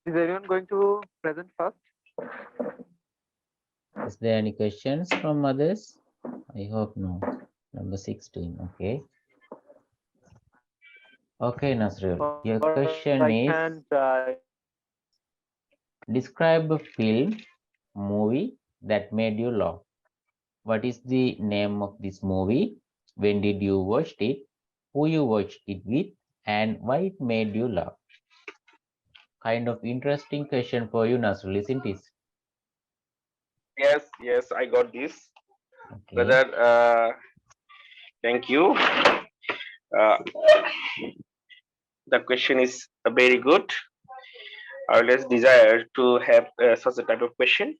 Is anyone going to present first? Is there any questions from others? I hope no. Number 16. Okay. Okay, Nasrul. Or I Your can question try. is describe a film, movie that made you laugh. What is the name of this movie? When did you watch it? Who you watched it with? And why it made you laugh? Kind of interesting question for you, Nasrul, isn't it? Yes, yes, I got this, Okay. brother. Thank you. Uh, the question is very good. I always desire to have such a type of question.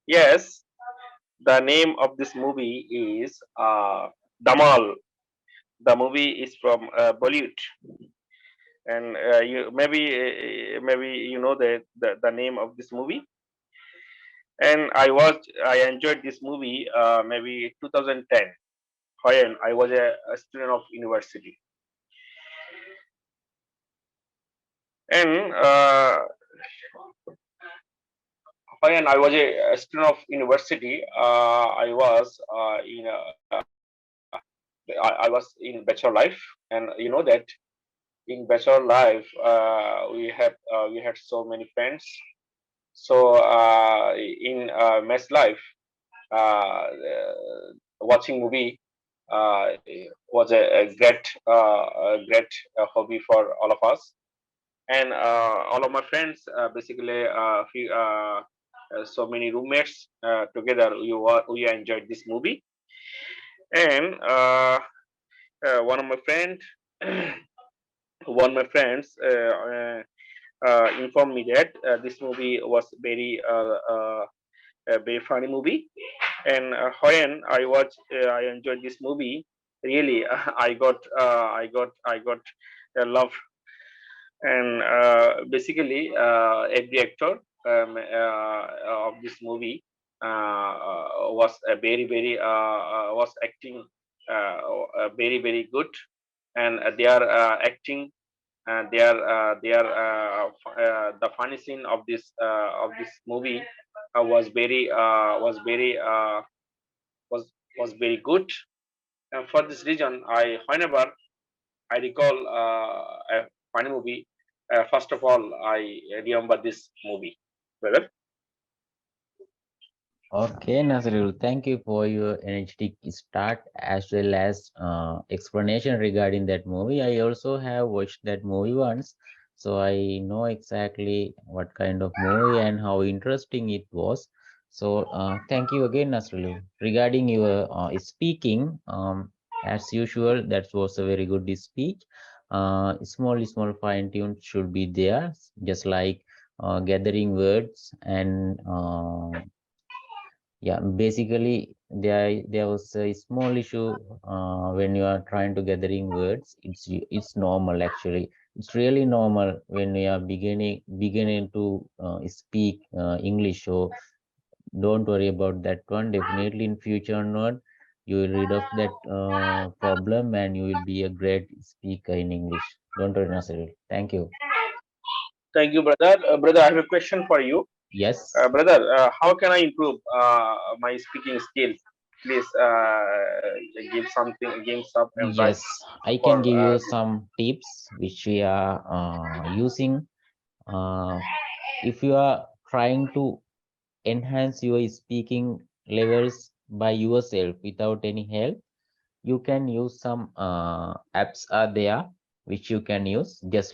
Yes, the name of this movie is Damal. The movie is from Bollywood, and you maybe you know the name of this movie. And I enjoyed this movie maybe 2010 when I was a student of university. And when I was a student of university, I was I was in bachelor life, and you know that in bachelor life we had so many friends. So in mess life, watching movie was a great hobby for all of us, and all of my friends basically so many roommates together we enjoyed this movie. And one of my friend one of my friends informed me that this movie was a very funny movie. And when I enjoyed this movie. Really, I got love. And basically, every actor of this movie was a was acting very good, and they are acting. The funny scene of this movie was was very good. And for this reason, I whenever I recall a funny movie, first of all I remember this movie, brother. Okay, Nazrul, thank you for your energetic start as well as explanation regarding that movie. I also have watched that movie once, so I know exactly what kind of movie and how interesting it was. So, thank you again, Nazrul. Regarding your speaking, as usual, that was a very good speech. Small fine tune should be there, just like gathering words and yeah, basically there was a small issue when you are trying to gathering words. It's normal actually. It's really normal when you are beginning to speak English. So don't worry about that one. Definitely in future not, you will rid of that problem and you will be a great speaker in English. Don't worry, Nasir. Thank you. Thank you, brother. Brother, I have a question for you. Yes. Brother, how can I improve my speaking skills? Please give some advice Yes, I for can give you some tips which we are using. Uh, if you are trying to enhance your speaking levels by yourself without any help, you can use some apps are there which you can use just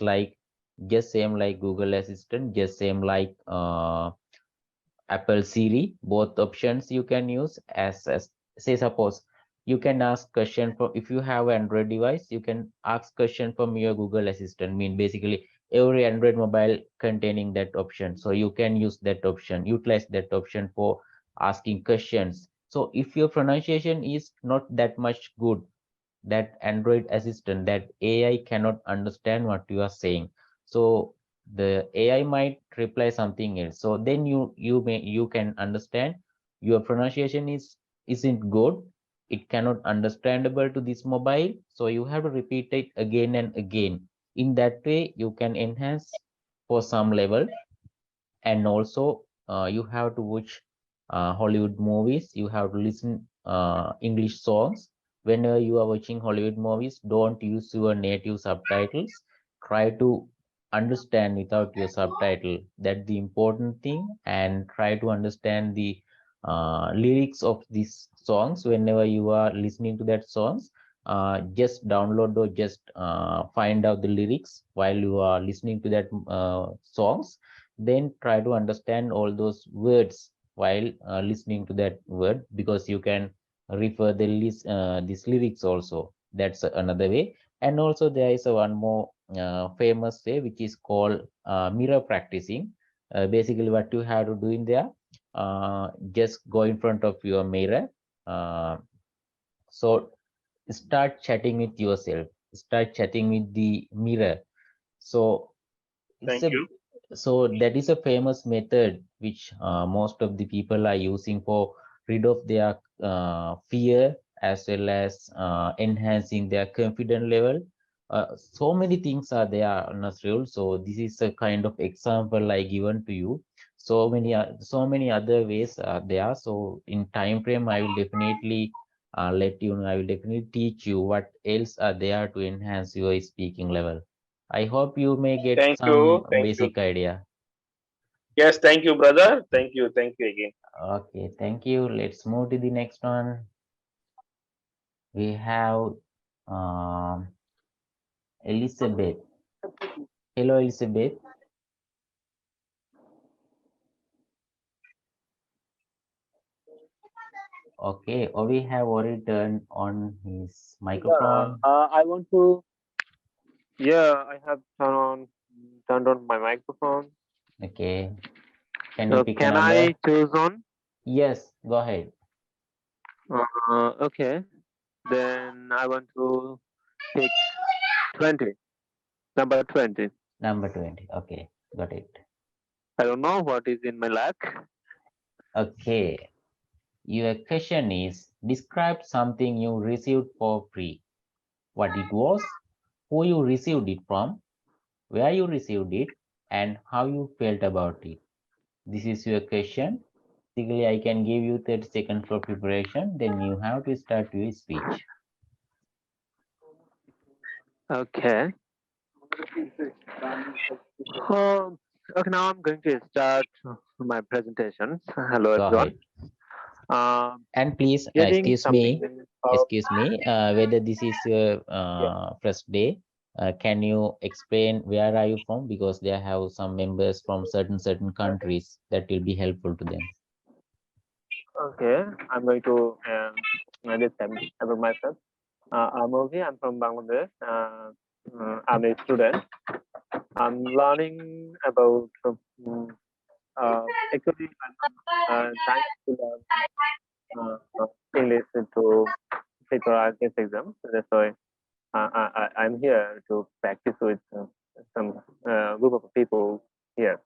same like Google Assistant, just same like Apple Siri, both options you can use as say suppose you can ask question from if you have Android device, you can ask question from your Google Assistant. Mean basically every Android mobile containing that option. So you can use that option, utilize that option for asking questions. So if your pronunciation is not that much good, that Android assistant, that AI cannot understand what you are saying. So the AI might reply something else. So then you can understand your pronunciation isn't good. It cannot understandable to this mobile. So you have to repeat it again and again. In that way, you can enhance for some level. And also you have to watch Hollywood movies. You have to listen English songs. Whenever you are watching Hollywood movies, don't use your native subtitles. Try to understand without your subtitle. That's the important thing. And try to understand the lyrics of these songs whenever you are listening to that songs. Just download or just find out the lyrics while you are listening to that songs, then try to understand all those words while listening to that word, because you can refer the list these lyrics also. That's another way. And also there is a one more famous way, which is called mirror practicing. Basically what you have to do in there, just go in front of your mirror. So start chatting with yourself, start chatting with the mirror. So it's Thank a you. so that is a famous method which most of the people are using for rid of their fear, as well as enhancing their confidence level. So many things are there, Nasrul. So this is a kind of example I given to you. So many other ways are there. So in time frame, I will definitely let you know. I will definitely teach you what else are there to enhance your speaking level. I hope you may get Thank some you. Thank you. basic idea. Yes, thank you, brother. Thank you. Thank you again. Okay, thank you. Let's move to the next one. We have um, Elizabeth. Hello, Elizabeth. Okay, or we have already turned on his microphone. I want to. Yeah, I have turned on my microphone. Okay, can you So pick a can I number? choose on? Yes, go ahead. Okay. Then I want to pick 20. Number 20. Number 20. Okay, got it. I don't know what is in my luck. Okay, your question is, describe something you received for free. What it was, who you received it from, where you received it, and how you felt about it. This is your question. Basically, I can give you 30 seconds for preparation, then you have to start your speech. Okay. Okay, now I'm going to start my presentation. Hello, Go everyone. ahead. Um, And please, Getting something. whether this is your Yeah. first day, can you explain where are you from? Because they have some members from certain countries that will be helpful to them. Okay, I'm going to describe about myself. I'm okay. I'm from Bangladesh. I'm a student. I'm learning about. Actually, I'm trying to learn English to prepare IELTS exam. That's why I'm here to practice with some group of people here.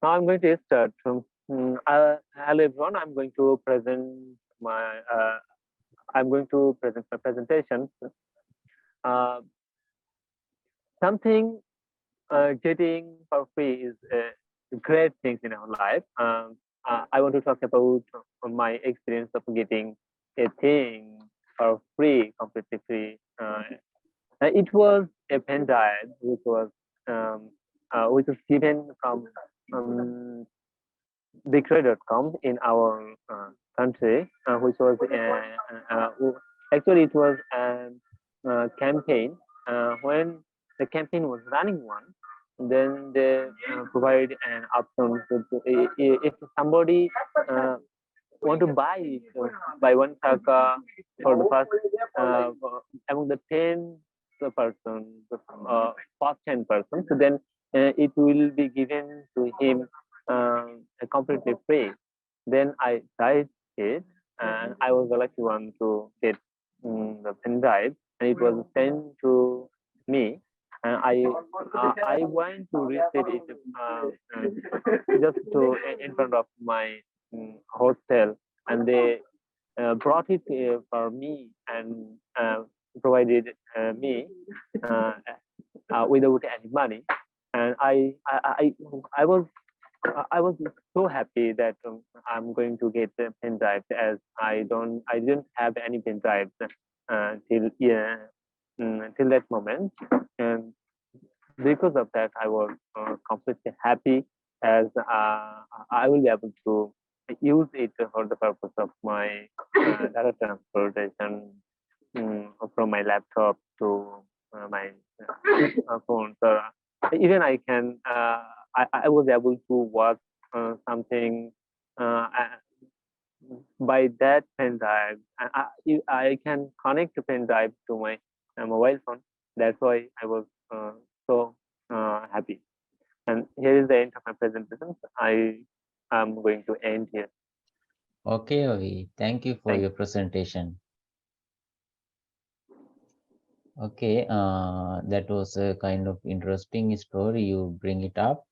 Now I'm going to start. Hello everyone. I'm going to present my presentation. Uh, Something getting for free is great things in our life. I want to talk about my experience of getting a thing for free, completely free. It was a pen drive um, which was given from um, bigtrade.com in our country, which was actually it was a campaign. When the campaign was running one, then they provide an option if somebody want to buy it, buy one taka for the first among the 10 person, first 10 person, so then it will be given to him completely free. Then I tried it, and I was the lucky one to get the pen drive, and it was sent to me. And I went to receive it just to in front of my hostel, and they brought it for me and provided me uh, without any money. and I was so happy that I'm going to get the pen drive, as I didn't have any pen drives till till that moment, and because of that I was completely happy, as I will be able to use it for the purpose of my data transportation from my laptop to my phone. So even I can I was able to work something by that pen drive. I can connect the pen drive to my mobile phone. That's why I was so happy. And here is the end of my presentation. I am going to end here. Okay, Avi, thank you for Thank your presentation. Okay, that was a kind of interesting story you bring it up.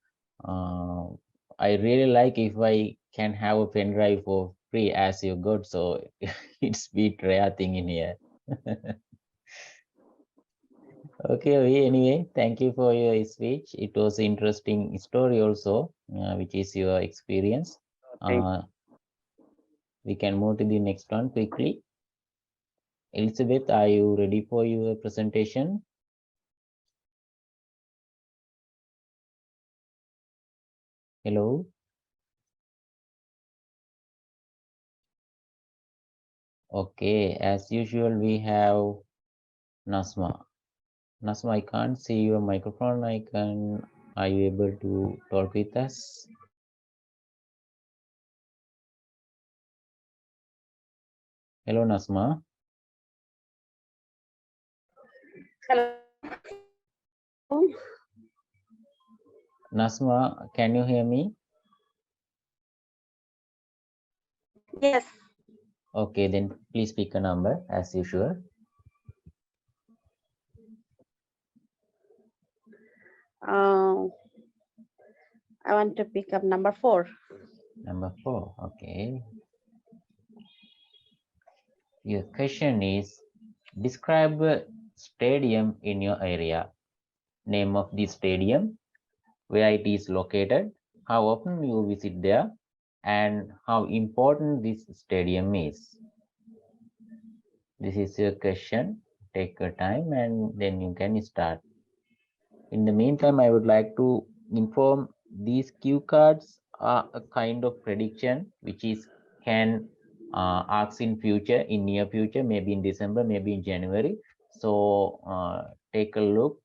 I really like if I can have a pen drive for free as you got, so it's bit rare thing in here. Okay, Avi, anyway, thank you for your speech. It was interesting story also, which is your experience. Thank We can move to the next one quickly. Elizabeth, are you ready for your presentation? Hello. Okay, as usual, we have Nasma. Nasma, I can't see your microphone icon. Are you able to talk with us? Hello, Nasma. Hello. Nasma, can you hear me? Yes. Okay, then please pick a number as usual. I want to pick up number 4. Number 4, okay. Your question is, describe a stadium in your area. Name of the stadium, where it is located, how often you visit there, and how important this stadium is. This is your question. Take your time and then you can start. In the meantime, I would like to inform these cue cards are a kind of prediction which is can ask in future, in near future, maybe in December, maybe in January. So take a look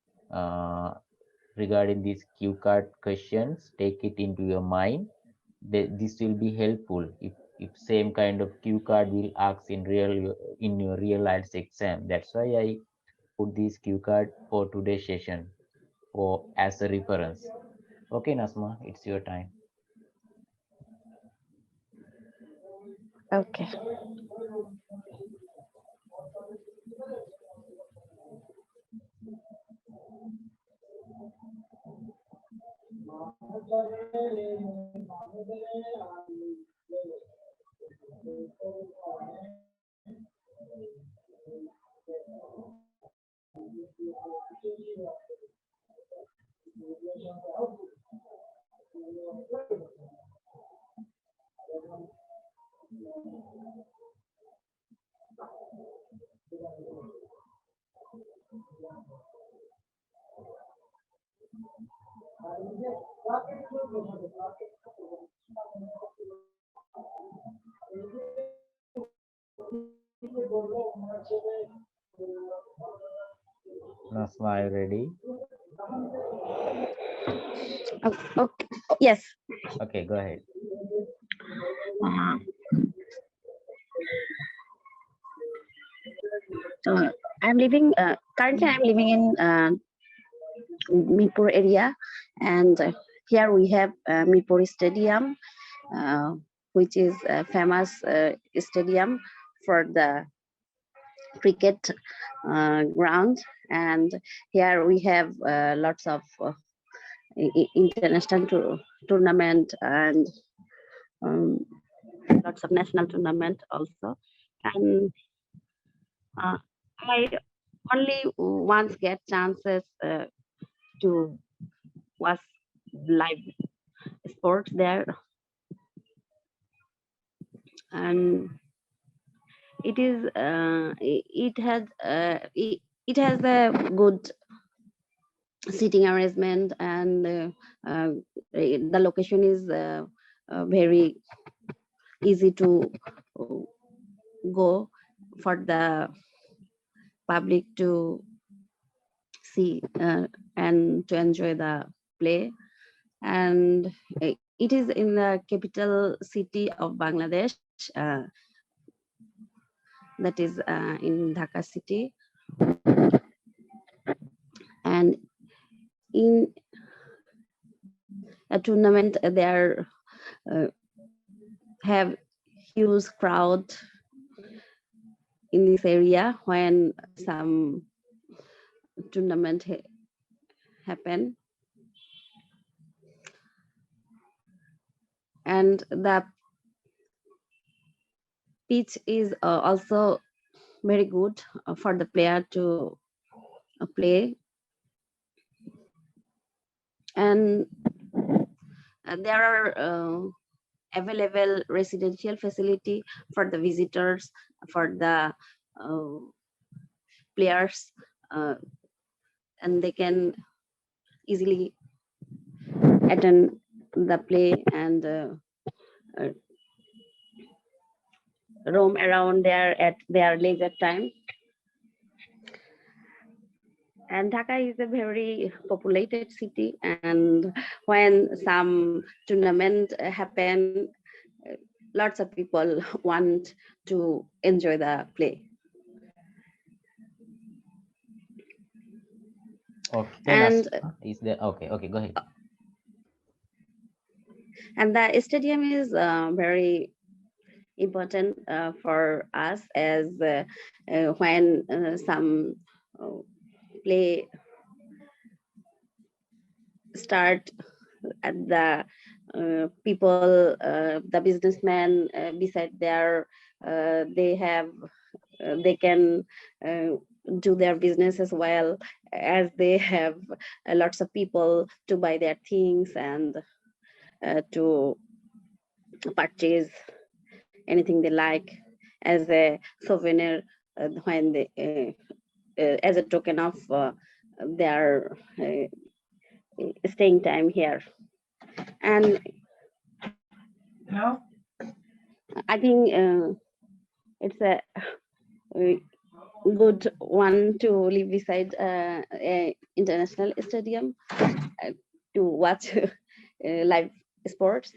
regarding these cue card questions. Take it into your mind. This will be helpful if same kind of cue card will ask in your real IELTS exam. That's why I put this cue card for today's session or as a reference. Okay, Nasma, it's your time. Okay. Nasma, are you ready? Okay. Yes. Okay, go ahead. I'm living currently I'm living in Mirpur area, and here we have Mirpur Stadium, which is a famous stadium for the cricket ground, and here we have lots of international tournament and lots of national tournament also. And I only once get chances to watch live sports there, and it has a good seating arrangement, and the location is very easy to go for the public to see and to enjoy the play. And it is in the capital city of Bangladesh, that is in Dhaka city. And in a tournament there have huge crowd in this area when some tournament happen. And the pitch is also very good for the player to play. And there are available residential facility for the visitors, for the players, and they can easily attend the play and roam around there at their leisure time. And Dhaka is a very populated city, and when some tournament happen, lots of people want to enjoy the play. Okay, And is there? Okay, go ahead. And the stadium is very important for us, as when some play start at the people, the businessmen beside there, they can do their business as well, as they have lots of people to buy their things and to purchase anything they like as a souvenir when they as a token of their staying time here. And I think it's a good one to live beside a international stadium to watch live sports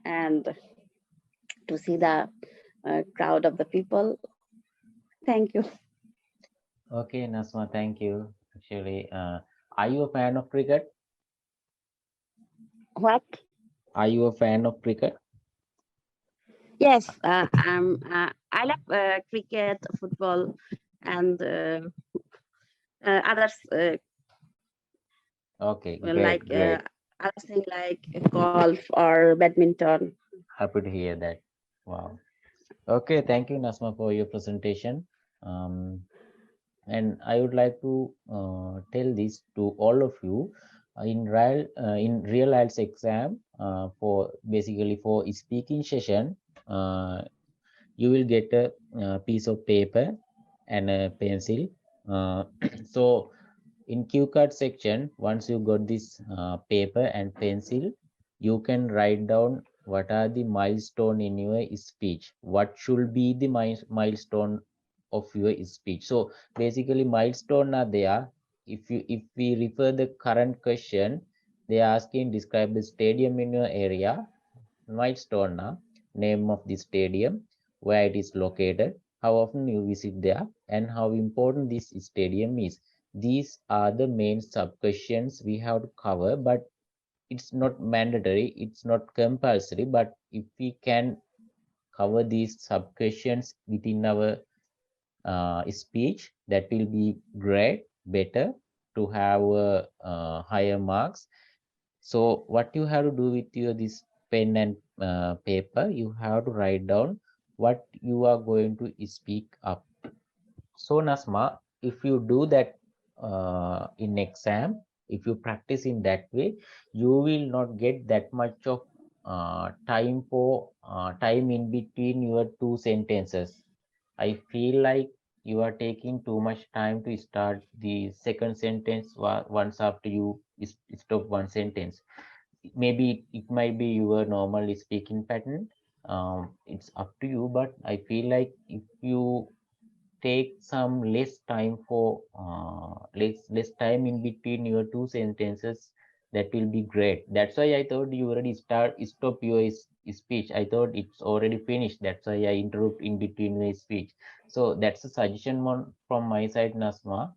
and to see the crowd of the people. Thank you. Okay, Nasma, thank you. Actually, are you a fan of cricket? What? Are you a fan of cricket? Yes, I love cricket, football, and others Okay, like great. other thing like golf or badminton. Happy to hear that. Wow. Okay, thank you, Nasma, for your presentation. And I would like to tell this to all of you. In real IELTS exam, for basically for speaking session, you will get a piece of paper and a pencil. So in cue card section, once you got this paper and pencil, you can write down what are the milestone in your speech. What should be the milestone of your speech? So basically, milestone are there. If we refer the current question, they are asking describe the stadium in your area. Milestone are name of the stadium, where it is located, how often you visit there, and how important this stadium is. These are the main sub questions we have to cover, but it's not mandatory, it's not compulsory. But if we can cover these sub questions within our speech, that will be great, better to have higher marks. So what you have to do with your this pen and paper, you have to write down what you are going to speak up. So Nasma, if you do that in exam, If you practice in that way, you will not get that much of time in between your two sentences. I feel like you are taking too much time to start the second sentence once after you stop one sentence. Maybe it might be your normal speaking pattern. It's up to you, but I feel like if you take some less time for less time in between your two sentences, that will be great. That's why I thought you already stop your speech. I thought it's already finished. That's why I interrupt in between my speech. So that's a suggestion from my side, Nasma.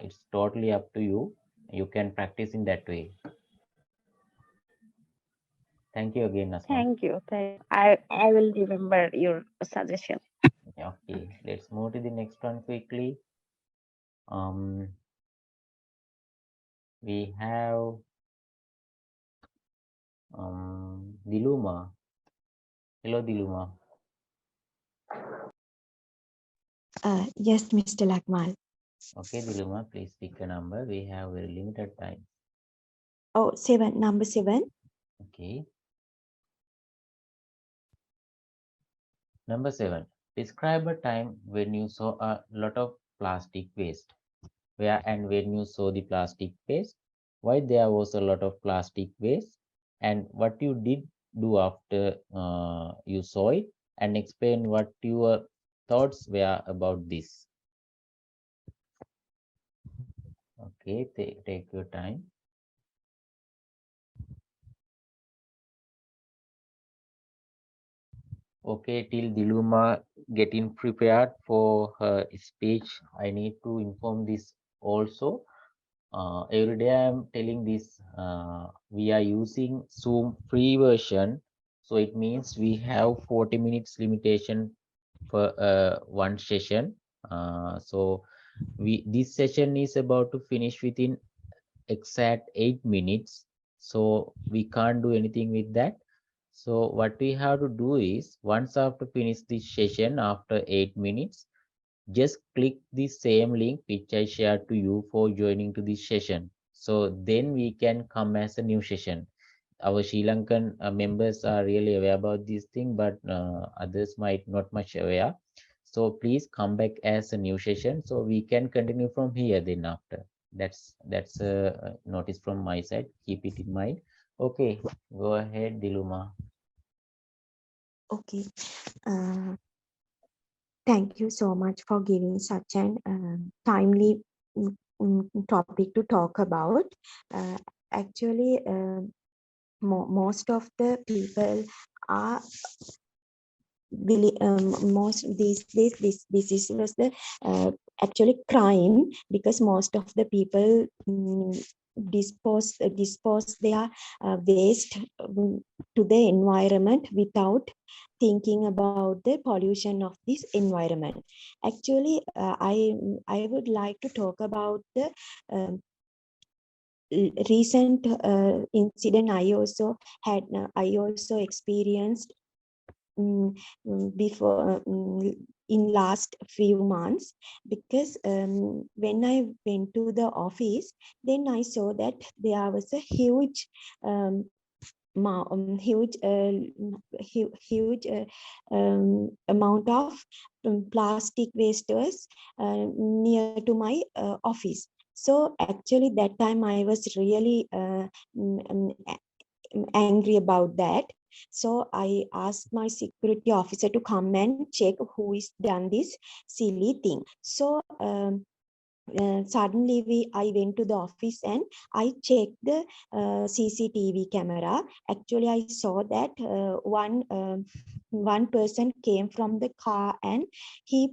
It's totally up to you. You can practice in that way. Thank you again, Nasma. Thank you. I will remember your suggestion. Okay, let's move to the next one quickly. We have Diluma. Hello, Diluma. Yes, Mr. Lakmal. Okay, Diluma, please pick a number. We have very limited time. Oh, number 7. Okay. Number 7. Describe a time when you saw a lot of plastic waste. Where and when you saw the plastic waste, why there was a lot of plastic waste, and what you did do after you saw it, and explain what your thoughts were about this. Okay, take your time. Okay, till Diluma getting prepared for her speech, I need to inform this also. Every day I'm telling this, we are using Zoom free version. So it means we have 40 minutes limitation for one session. So this session is about to finish within exact 8 minutes. So we can't do anything with that. So what we have to do is, once after finish this session after 8 minutes, just click the same link which I shared to you for joining to this session. So then we can come as a new session. Our Sri Lankan members are really aware about this thing, but others might not much aware. So please come back as a new session so we can continue from here then after. That's a notice from my side. Keep it in mind. Okay, go ahead, Diluma. Okay. Uh, Thank you so much for giving such an timely topic to talk about. Uh, Actually, most of the people are most these days this is was the actually crime, because most of the people dispose their waste to the environment without thinking about the pollution of this environment. Actually, I would like to talk about the recent incident I also experienced before in last few months, because when I went to the office, then I saw that there was a huge huge amount of plastic wastes near to my office. So actually that time I was really angry about that. So I asked my security officer to come and check who is done this silly thing. So suddenly I went to the office and I checked the CCTV camera. Actually, I saw that one person came from the car and he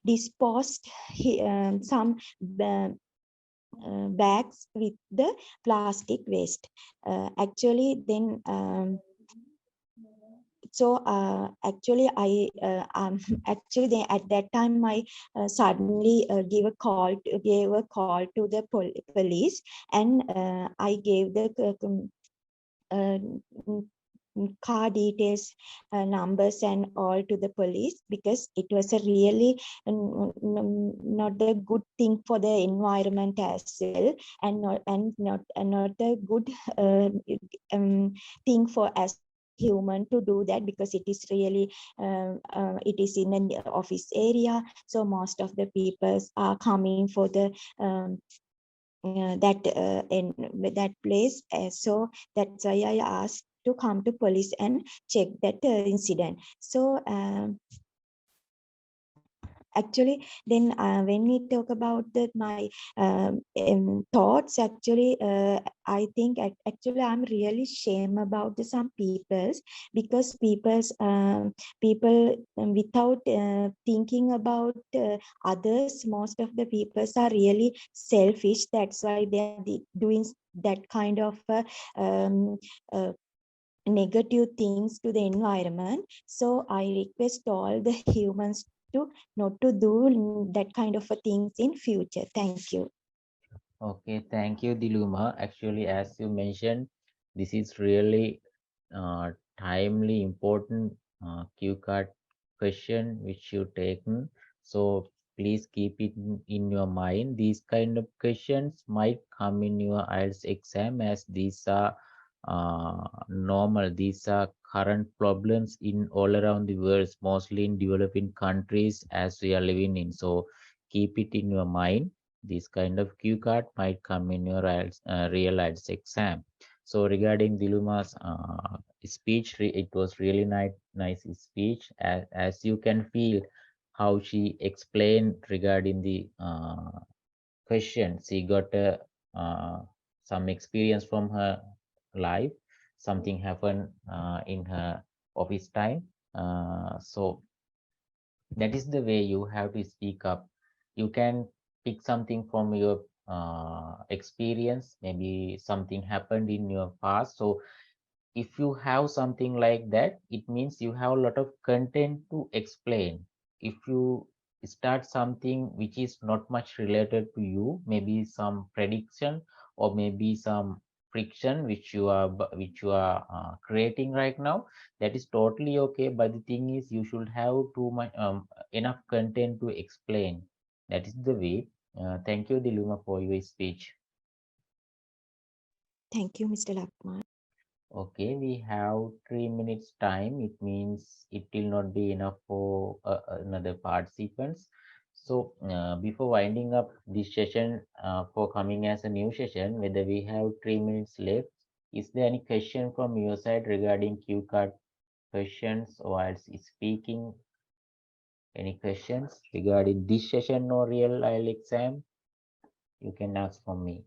disposed some bags with the plastic waste. Actually, then actually actually they, at that time I suddenly gave a call to the police, and I gave the car details, numbers and all to the police, because it was a really not the good thing for the environment as well, and not a good thing for as human to do that, because it is really it is in an office area, so most of the people are coming for the in that place. So that's why I asked to come to police and check that incident. So actually, then when we talk about my thoughts, actually I think actually I'm really shame about some peoples, because people without thinking about others, most of the peoples are really selfish. That's why they are doing that kind of uh, negative things to the environment. So I request all the humans to not to do that kind of things in future. Thank you. Okay, thank you, Diluma. Actually, as you mentioned, this is really timely, important cue card question which you taken. So please keep it in your mind. These kind of questions might come in your IELTS exam, as these are normal. These are current problems in all around the world, mostly in developing countries as we are living in. So keep it in your mind. This kind of cue card might come in your real IELTS exam. So regarding Diluma's speech, it was really nice speech. As you can feel how she explained regarding the question. She got some experience from her life. Something happened in her office time. So that is the way you have to speak up. You can pick something from your experience. Maybe something happened in your past. So if you have something like that, it means you have a lot of content to explain. If you start something which is not much related to you, maybe some prediction or maybe some friction which you are creating right now, that is totally okay. But the thing is, you should have too much enough content to explain. That is the way. Thank you, Diluma, for your speech. Thank you, Mr. Lakman. Okay, we have 3 minutes time. It means it will not be enough for another participants. So before winding up this session, for coming as a new session, whether we have 3 minutes left, is there any question from your side regarding cue card questions whilst speaking? Any questions regarding this session or real IELTS exam? You can ask from me.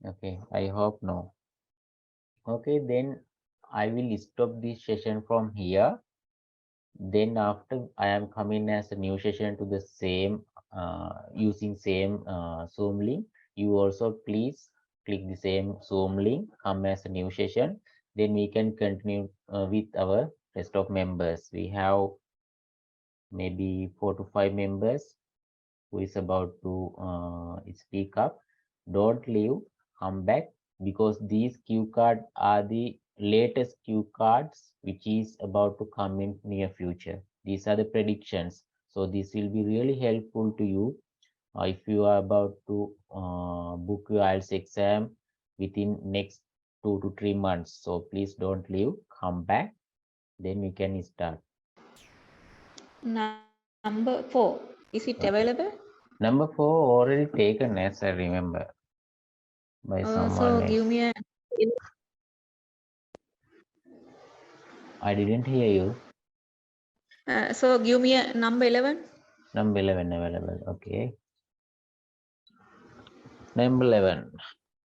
Okay, I hope no. Okay, then I will stop this session from here. Then after I am coming as a new session to the same using same Zoom link. You also please click the same Zoom link, come as a new session. Then we can continue with our rest of members. We have maybe 4 to 5 members who is about to speak up. Don't leave, come back, because these cue cards are the latest cue cards which is about to come in near future. These are the predictions. So this will be really helpful to you if you are about to book your IELTS exam within next 2 to 3 months. So please don't leave, come back, then we can start. Number 4, is it available? Number 4 already taken, as I remember, by someone So else. give me a. I didn't hear you. So give me a number 11. Number 11 available. Okay. Number 11.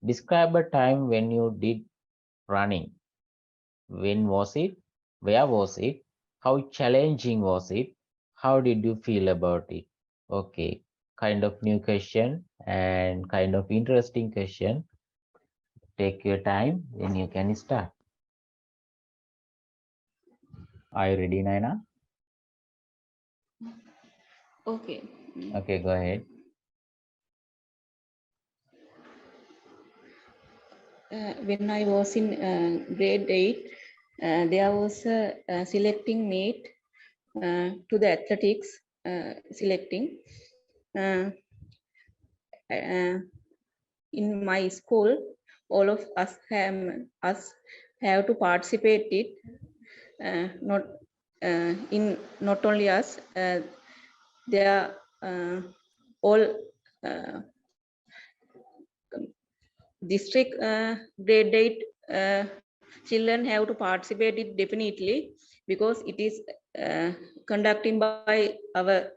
Describe a time when you did running. When was it? Where was it? How challenging was it? How did you feel about it? Okay. Kind of new question and kind of interesting question. Take your time, then you can start. Are you ready, Naina? Okay. Okay, go ahead. When I was in grade 8, there was a selecting meet to the athletics selecting. Uh, in my school, all of us have to participate it. Not not only us. There all district grade 8 children have to participate it definitely, because it is conducted by our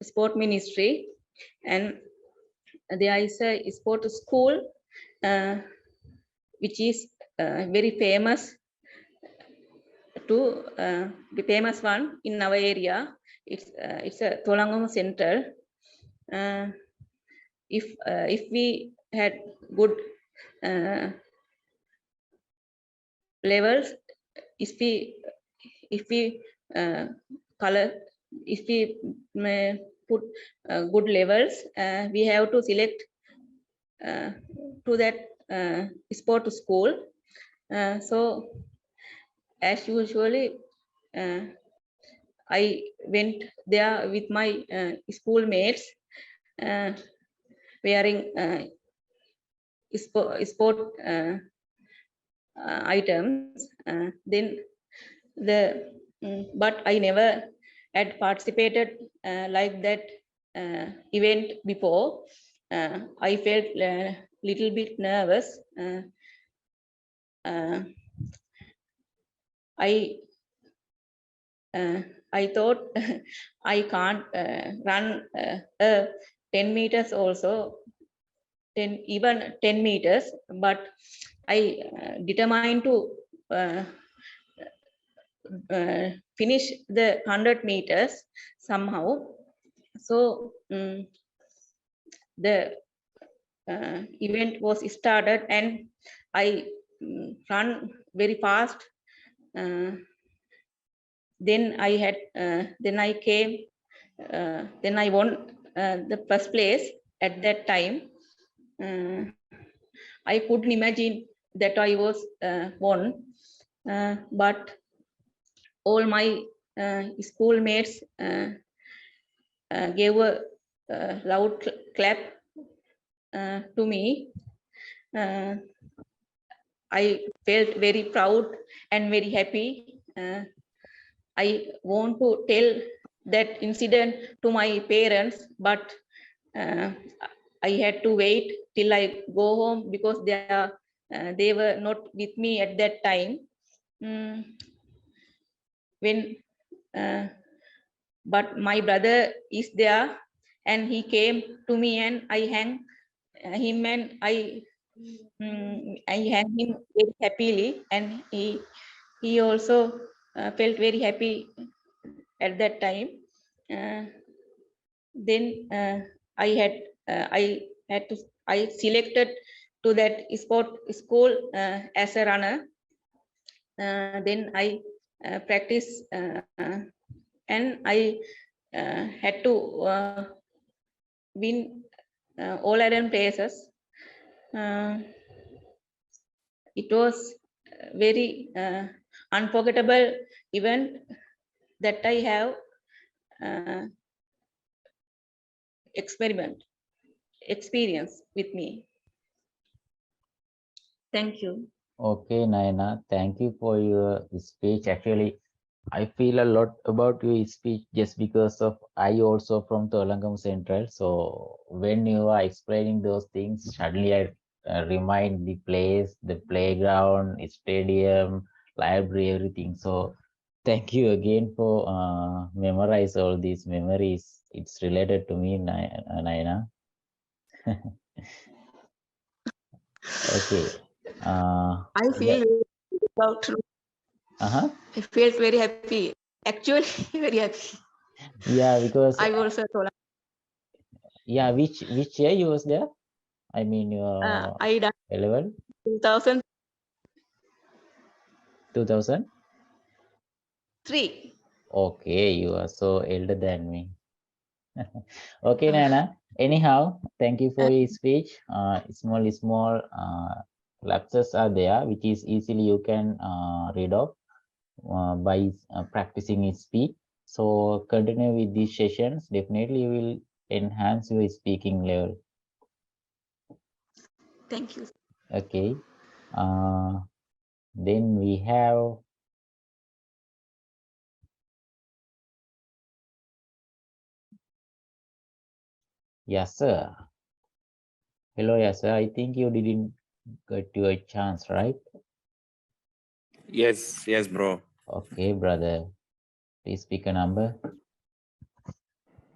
sport ministry, and there is a sport school which is very famous to the famous one in our area. It's a Tolangam center. If we had good levels, if we color, if we put good levels, we have to select to that sport school. So as usually, I went there with my schoolmates, wearing sport items. Then but I never had participated like that event before. I felt a little bit nervous. I thought I can't run 10 meters also, 10 meters, but I determined to finish the 100 meters somehow. So the event was started, and I run very fast. Then I came, then I won the first place at that time. I couldn't imagine that I was won, but all my schoolmates gave a loud clap to me. I felt very proud and very happy. I want to tell that incident to my parents, but I had to wait till I go home because they were not with me at that time. But my brother is there, and he came to me, and I hang him, and I hang him very happily, and he also felt very happy at that time. Then I selected to that sport school as a runner. Then I practice, and I had to win all around places. It was very unforgettable event that I have experience with me. Thank you. Okay, Naina, thank you for your speech. Actually, I feel a lot about your speech just because of I also from Tolangam Central. So when you are explaining those things, suddenly I remind the place, the playground, stadium, library, everything. So thank you again for memorize all these memories. It's related to me, Naina. Okay. I Yeah. feel about. Uh-huh. I felt very happy. Actually, very happy. Yeah, because I also told. yeah, which year you was there? I mean, I done 11, 2003. 2000. Okay, you are so elder than me. Okay, Nana. Anyhow, thank you for your speech. Small lapses are there, which is easily you can read off by practicing his speech. So continue with these sessions. Definitely, you will enhance your speaking level. Thank you. Okay. Then we have Yasser. Hello, Yasser. I think you didn't get your chance, right? Yes, bro. Okay, brother. Please pick a number.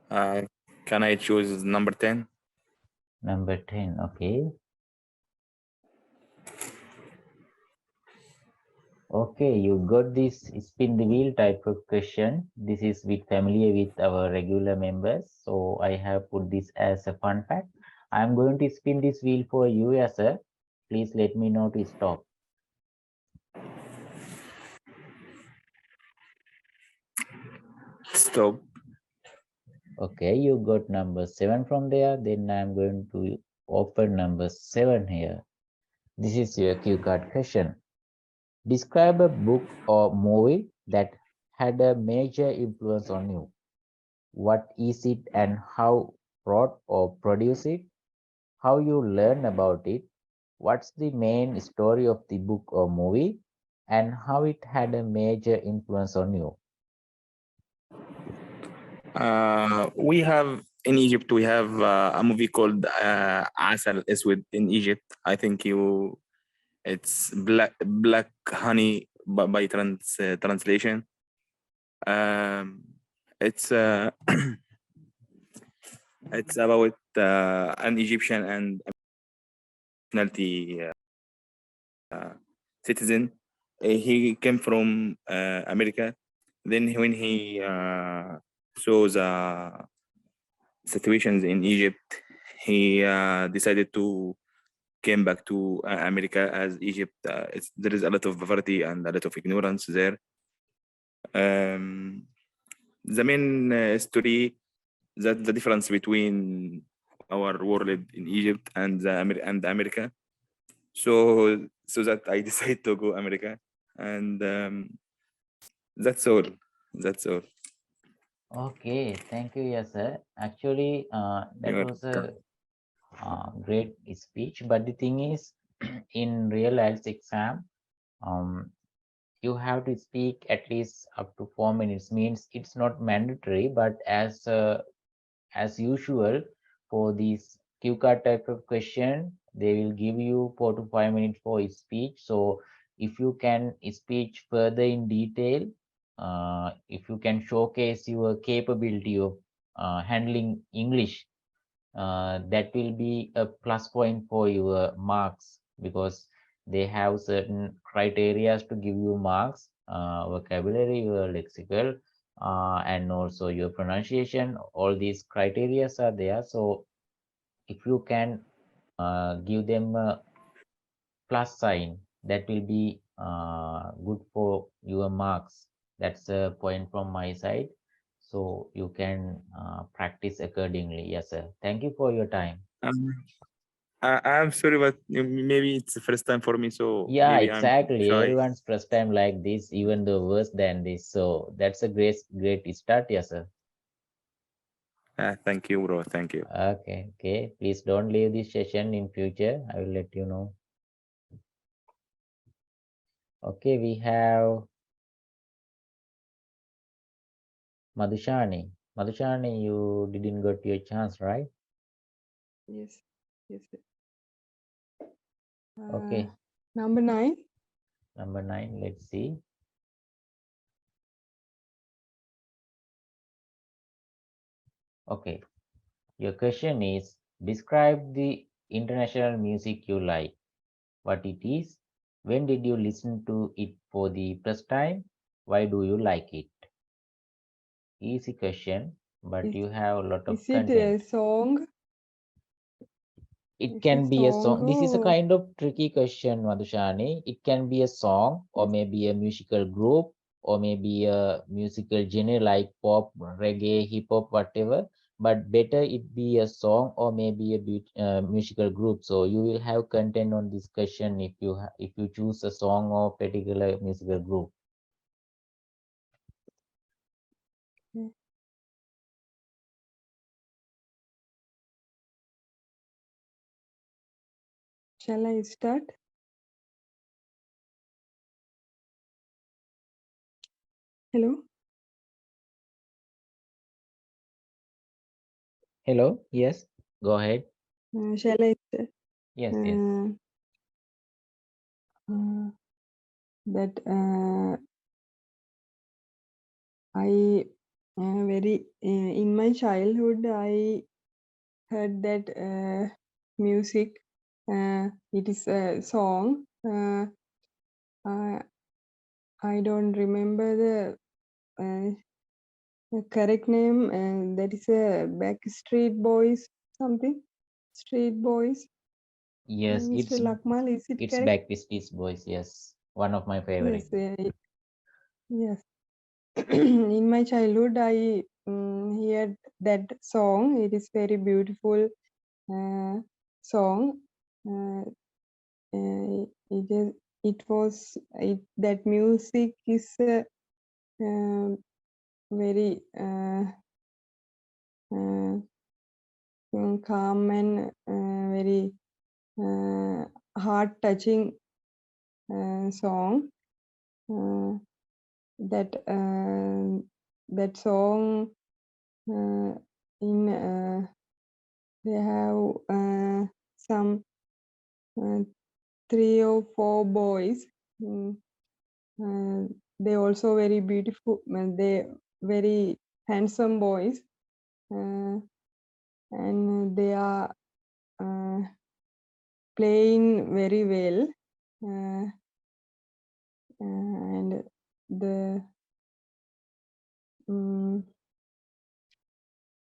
Can I choose number 10? Number 10. Okay. Okay, you got this spin the wheel type of question. This is with familiar with our regular members. So I have put this as a fun fact. I'm going to spin this wheel for you, Yasser. Please let me know to stop. Stop. Okay, you got number 7 from there. Then I'm going to open number 7 here. This is your cue card question. Describe a book or movie that had a major influence on you. What is it and how wrote or produced it? How you learn about it? What's the main story of the book or movie? And how it had a major influence on you? We have in Egypt, we have a movie called Asal Aswad in Egypt. I think it's Black Honey by translation. It's it's about an Egyptian and nationality citizen. He came from America. Then when he saw the situations in Egypt, he decided to came back to America, as Egypt there is a lot of poverty and a lot of ignorance there. The main story, that the difference between our world in Egypt and America. So that I decided to go America, and that's all. That's all. Okay, thank you, yes, sir. Actually, that You're was welcome. a great speech. But the thing is, in real IELTS exam, you have to speak at least up to 4 minutes. Means it's not mandatory, but as usual for these cue card type of question, they will give you 4 to 5 minutes for a speech. So if you can speak further in detail, if you can showcase your capability of handling English, that will be a plus point for your marks, because they have certain criteria to give you marks, vocabulary, your lexical, and also your pronunciation. All these criteria are there. So if you can give them a plus sign, that will be good for your marks. That's a point from my side. So you can practice accordingly. Yes, sir. Thank you for your time. I'm sorry, but maybe it's the first time for me, so Yeah, maybe I'm exactly. shy. Everyone's first time like this, even though worse than this. So that's a great start, yes, sir. Thank you, bro. Thank you. Okay. Please don't leave this session in future. I will let you know. Okay, we have Madhushani. Madhushani, you didn't get your chance, right? Yes. Sir. Okay. Number 9. Number 9, let's see. Okay. Your question is, describe the international music you like. What it is? When did you listen to it for the first time? Why do you like it? Easy question, but you have a lot of Is it a content. song? It Is can it be a song. This is a or- kind of tricky question, Madhushani. It can be a song, or Yes. maybe a musical group, or maybe a musical genre like pop, reggae, hip hop, whatever. but better it be a song or maybe a musical group. So you will have content on discussion if you choose a song or particular musical group. Okay. Shall I start? Hello. Hello, yes, go ahead. Shall I start? Yes, yes. That I very in my childhood I heard that music. It is a song. I don't remember the correct name. That is a Backstreet Boys something. Street Boys. Yes, Mr. Lakmal, is it it's correct? Backstreet Boys. Yes, one of my favorite. Yes. Yes. In my childhood, I heard that song. It is very beautiful song. It is. It was. That music is um, very calm and very heart touching song. That song in they have some 3 or 4 boys. Mm, they also very beautiful. They very handsome boys, and they are playing very well. And the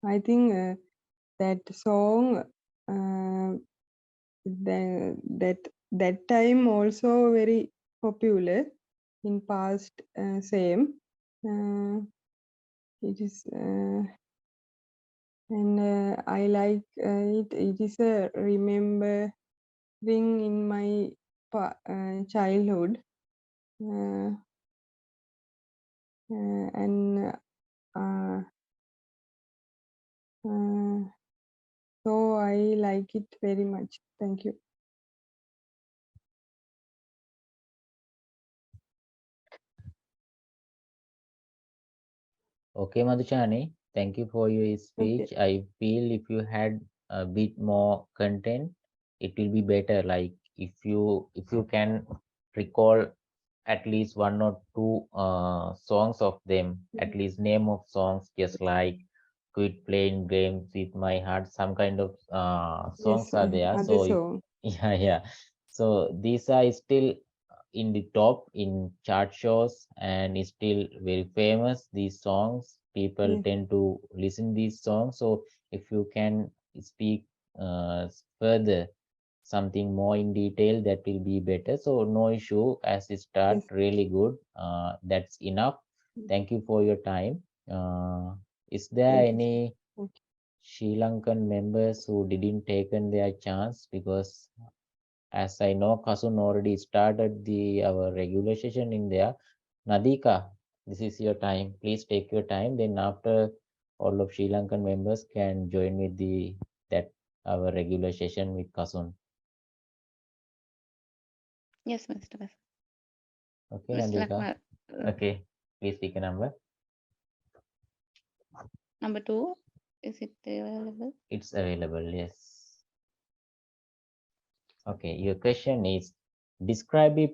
I think that song that time also very popular in past same it is and I like it. It is a remembering in my childhood and so I like it very much. Thank you. Okay, Madhuchani, thank you for your speech. Okay. I feel if you had a bit more content, it will be better. Like if you can recall at least one or two songs of them, at least name of songs, just like quit playing games with my heart, some kind of songs Yes, are there. other So song. yeah. So these are still in the top in chart shows and is still very famous. These songs, people Yes, tend to listen these songs. So if you can speak further something more in detail, that will be better. So no issue, as it start yes. really good. That's enough. Thank you for your time. Is there Thank you. any Thank Sri Lankan members who didn't taken their chance? Because as I know, Kasun already started our regular session in there. Nadika, this is your time. Please take your time. Then after, all of Sri Lankan members can join with that our regular session with Kasun. Yes, Mr. Bas. Okay, Mr. Nadika. Lakmal, Okay, please pick a number. number 2, is it available? It's available, yes. Okay, your question is, describe a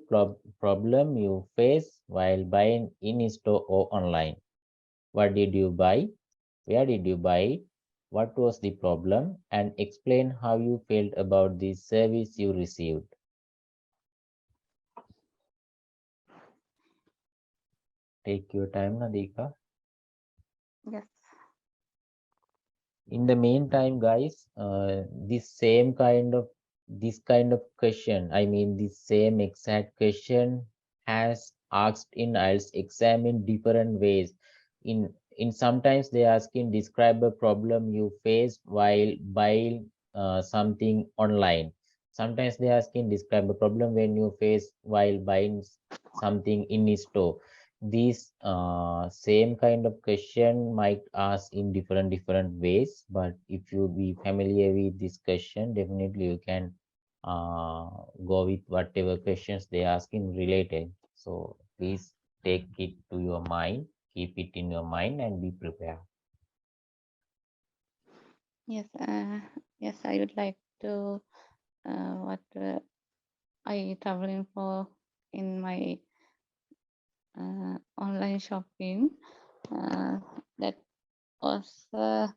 problem you face while buying in store or online. What did you buy? Where did you buy it? What was the problem? And explain how you felt about the service you received. Take your time, Nadika. Yes. In the meantime, guys, this kind of question, I mean, this same exact question has asked in IELTS exam in different ways. In in sometimes they asking describe a problem you face while buying something online. Sometimes they asking describe a problem when you face while buying something in a store. These same kind of question might ask in different ways, but if you be familiar with this question, definitely you can go with whatever questions they asking related. So please take it to your mind, keep it in your mind and be prepared. Yes, yes, I would like to what I traveling for in my online shopping. That was for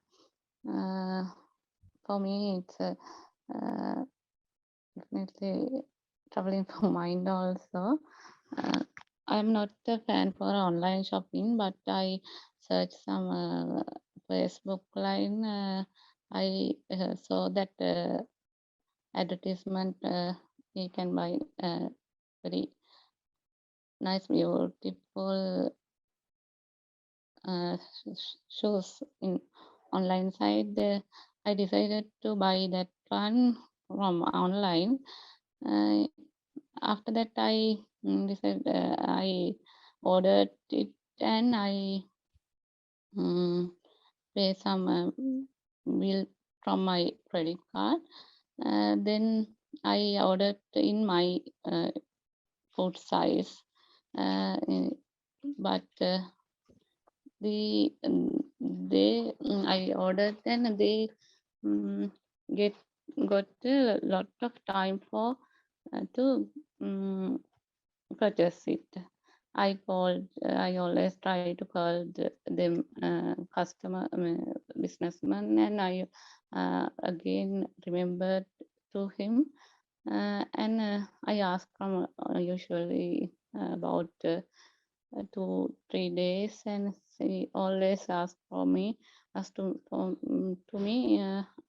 me. It's definitely traveling for mind also. I'm not a fan for online shopping, but I search some Facebook line. I saw that advertisement. You can buy very nice, beautiful shows in online site. I decided to buy that one from online. After that, I decided I ordered it and I pay some bill from my credit card. Then I ordered in my food size, but they I ordered and they get got a lot of time for to purchase it. I always try to call them customer, businessman, and I again remembered to him, and I ask from usually about 2-3 days, and she always ask for me, ask to me,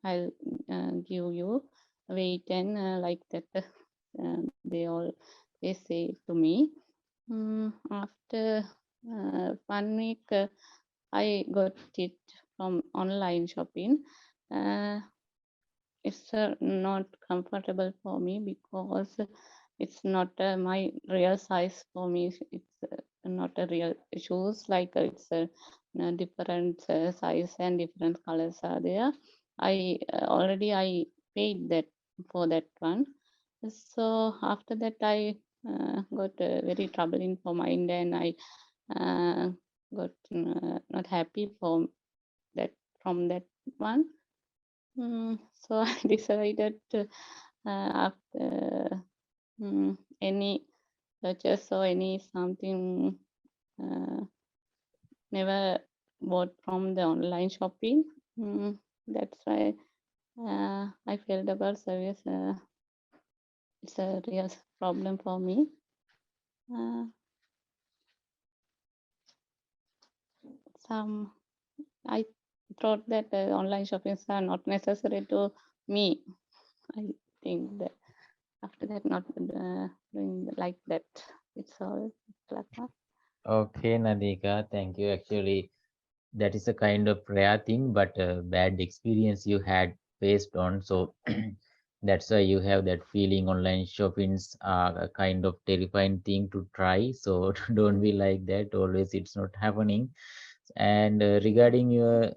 I'll give you, wait, and like that. They all they say to me. After 1 week, I got it from online shopping. It's not comfortable for me because it's not my real size for me. It's not a real shoes, like it's a different size and different colors are there. I already I paid that for that one. So after that I got very troubling for mind, and I got not happy for that from that one. So I decided to, after any purchase or any something, never bought from the online shopping. That's why I felt about service. It's a real problem for me. Some I thought that online shoppings are not necessary to me. I think that after that, not doing like that. It's all like that. Okay, Nadika, thank you. Actually, that is a kind of rare thing, but a bad experience you had faced on. So that's why you have that feeling. Online shoppings are a kind of terrifying thing to try. So don't be like that. Always, it's not happening. And regarding your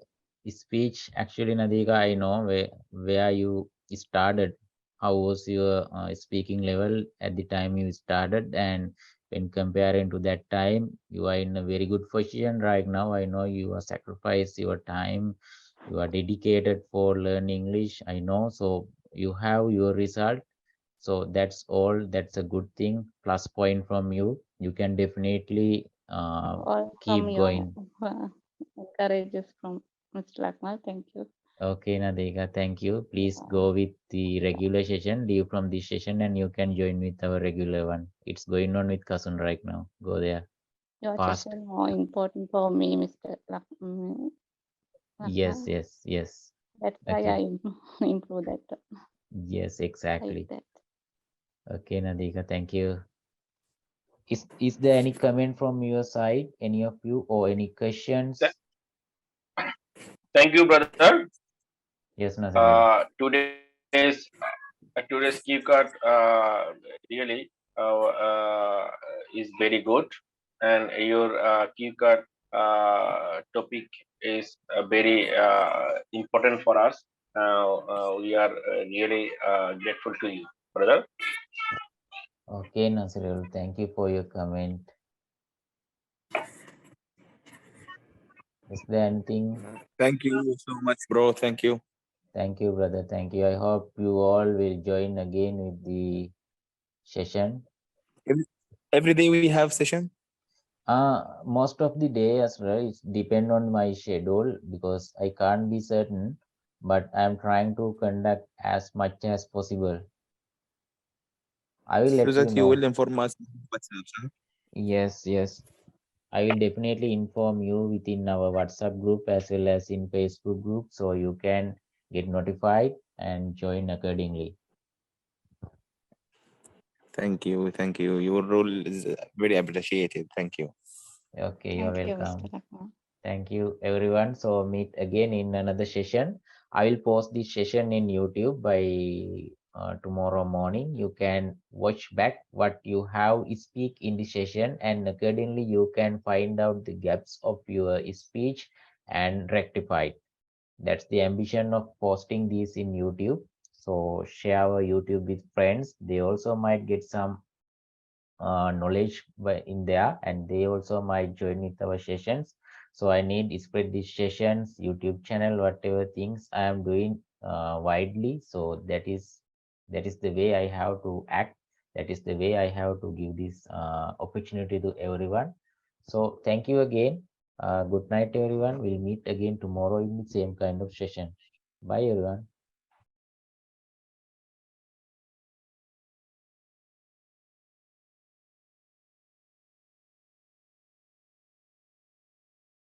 speech, actually, Nadika, I know where you started. How was your speaking level at the time you started, and when comparing to that time, you are in a very good position right now. I know you are sacrificed your time, you are dedicated for learning English. I know, so you have your result. So that's all. That's a good thing. Plus point from you. You can definitely All from keep your going. encourages from Mr. Lakmal. Thank you. Okay, Nadika, thank you. Please go with the regular session, leave from this session, and you can join with our regular one. It's going on with Kasun right now. Go there Your fast. session more important for me, Mr. Yes, Lakmal. yes, yes. That's why Okay. I improve that. Yes, Like exactly. that. Okay, Nadika, thank you. Is there any comment from your side, any of you, or any questions? Thank you, brother. Yes, Nasir. Today's key card really is very good, and your key card topic is very important for us. We are really grateful to you, brother. Okay, Nasirul, thank you for your comment. Is there anything? Thank you so much, bro. Thank you. Thank you, brother. Thank you. I hope you all will join again with the session. Every day we have session. Most of the day as well, it depend on my schedule because I can't be certain, but I'm trying to conduct as much as possible. I will So let you that you know. will inform us on WhatsApp, huh? Yes, yes. I will definitely inform you within our WhatsApp group as well as in Facebook group so you can get notified and join accordingly. Thank you. Thank you. Your role is very appreciated. Thank you. Okay, you're Thank you, welcome. Mr. Rahman. Thank you, everyone. So meet again in another session. I will post this session in YouTube by tomorrow morning. You can watch back what you have speak in the session, and accordingly you can find out the gaps of your speech and rectify it. That's the ambition of posting these in YouTube. So share our YouTube with friends. They also might get some knowledge in there, and they also might join with our sessions. So I need to spread these sessions, YouTube channel, whatever things I am doing widely. So that is the way I have to act. That is the way I have to give this opportunity to everyone. So thank you again. Good night, everyone. We'll meet again tomorrow in the same kind of session. Bye, everyone.